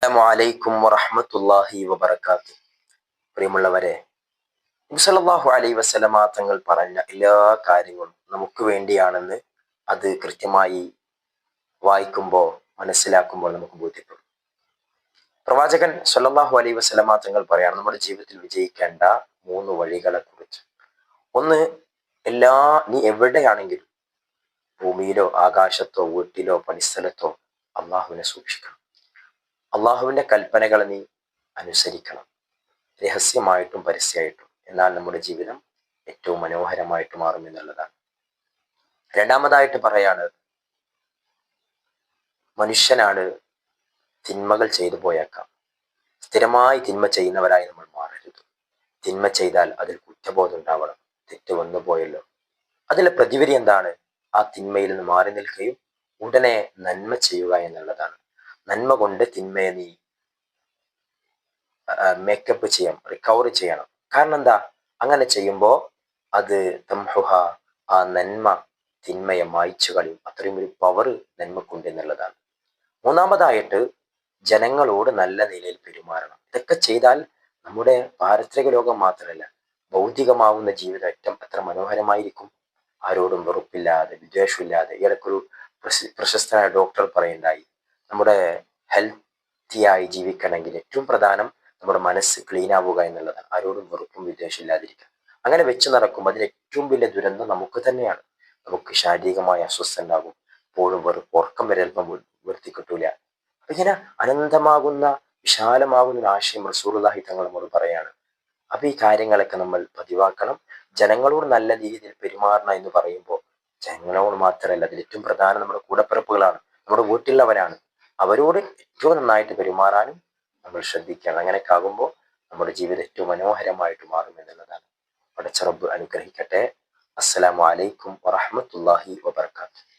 അസ്സലാമു അലൈക്കും വറഹ്മത്തുള്ളാഹി വബറകാതുഹു. പ്രിയമുള്ളവരെ, നബി സല്ലല്ലാഹു അലൈഹി വസല്ലമ തങ്ങൾ പറഞ്ഞ എല്ലാ കാര്യങ്ങളും നമുക്ക് വേണ്ടിയാണെന്ന് അത് കൃത്യമായി വായിക്കുമ്പോൾ മനസ്സിലാക്കുമ്പോൾ നമുക്ക് ബോധ്യപ്പെടും. പ്രവാചകൻ സല്ലല്ലാഹു അലൈഹി വസല്ലമ തങ്ങൾ പറയാണ് നമ്മുടെ ജീവിതത്തിൽ വിജയിക്കേണ്ട 3 വഴികളെ കുറിച്ച്. ഒന്ന്, നീ എവിടെയാണെങ്കിലും, ഭൂമിയിലോ ആകാശത്തോ വീട്ടിലോ പണിസ്ഥലത്തോ, അള്ളാഹുവിനെ സൂക്ഷിക്കണം. അള്ളാഹുവിന്റെ കൽപ്പനകൾ നീ അനുസരിക്കണം, രഹസ്യമായിട്ടും പരസ്യമായിട്ടും. എന്നാൽ നമ്മുടെ ജീവിതം ഏറ്റവും മനോഹരമായിട്ട് മാറും എന്നുള്ളതാണ്. രണ്ടാമതായിട്ട് പറയാണ്, മനുഷ്യനാണ്, തിന്മകൾ ചെയ്തു പോയേക്കാം. സ്ഥിരമായി തിന്മ ചെയ്യുന്നവരായി നമ്മൾ മാറരുത്. തിന്മ ചെയ്താൽ അതിൽ കുറ്റബോധം ഉണ്ടാവണം. തെറ്റ് വന്നു പോയല്ലോ. അതിലെ പ്രതിവിധി എന്താണ്? ആ തിന്മയിൽ നിന്ന് മാറി നിൽക്കുകയും ഉടനെ നന്മ ചെയ്യുക എന്നുള്ളതാണ്. നന്മ കൊണ്ട് തിന്മയെ നീ മേക്കപ്പ് ചെയ്യണം, റിക്കവർ ചെയ്യണം. കാരണം എന്താ? അങ്ങനെ ചെയ്യുമ്പോൾ അത് തംഹുഹ, ആ നന്മ തിന്മയെ മായ്ച്ചു കളയും. അത്രയും ഒരു പവർ നന്മക്കുണ്ട് എന്നുള്ളതാണ്. മൂന്നാമതായിട്ട്, ജനങ്ങളോട് നല്ല നിലയിൽ പെരുമാറണം. ഇതൊക്കെ ചെയ്താൽ നമ്മുടെ പാരിത്രിക ലോകം മാത്രമല്ല, ഭൗതികമാവുന്ന ജീവിതം എത്ര മനോഹരമായിരിക്കും. ആരോടും വെറുപ്പില്ലാതെ, വിദ്വേഷമില്ലാതെ. ഇടയ്ക്കൊരു പ്രശസ്തനായ ഡോക്ടർ പറയുണ്ടായി, നമ്മുടെ ഹെൽത്തിയായി ജീവിക്കണമെങ്കിൽ ഏറ്റവും പ്രധാനം നമ്മുടെ മനസ്സ് ക്ലീൻ ആവുക എന്നുള്ളതാണ്. ആരോടും വെറുപ്പും വിദ്വേഷം ഇല്ലാതിരിക്കുക. അങ്ങനെ വെച്ച് നടക്കുമ്പോൾ അതിന് ഏറ്റവും വലിയ ദുരന്തം നമുക്ക് തന്നെയാണ്. നമുക്ക് ശാരീരികമായ അസ്വസ്ഥ ഉണ്ടാകും. എപ്പോഴും ഉറക്കം വരെ അല്പം വൃത്തി കിട്ടൂല. അപ്പൊ ഇങ്ങനെ അനന്തമാകുന്ന, വിശാലമാകുന്ന ഒരു ആശയം റസൂലുള്ളാഹി തങ്ങൾ നമ്മോട് പറയാണ്. അപ്പൊ ഈ കാര്യങ്ങളൊക്കെ നമ്മൾ പതിവാക്കണം. ജനങ്ങളോട് നല്ല രീതിയിൽ പെരുമാറണം എന്ന് പറയുമ്പോൾ ജനങ്ങളോട് മാത്രമല്ല, അതിൽ ഏറ്റവും പ്രധാനം നമ്മുടെ കൂടപ്പിറപ്പുകളാണ്, നമ്മുടെ വീട്ടിലുള്ളവരാണ്. അവരോട് ഏറ്റവും നന്നായിട്ട് പെരുമാറാനും നമ്മൾ ശ്രദ്ധിക്കണം. അങ്ങനെയൊക്കെ ആകുമ്പോൾ നമ്മുടെ ജീവിതം ഏറ്റവും മനോഹരമായിട്ട് മാറും എന്നുള്ളതാണ്. പടച്ച റബ്ബ് അനുഗ്രഹിക്കട്ടെ. അസ്സലാമു അലൈക്കും വറഹ്മത്തുള്ളാഹി വബറകാതുഹു.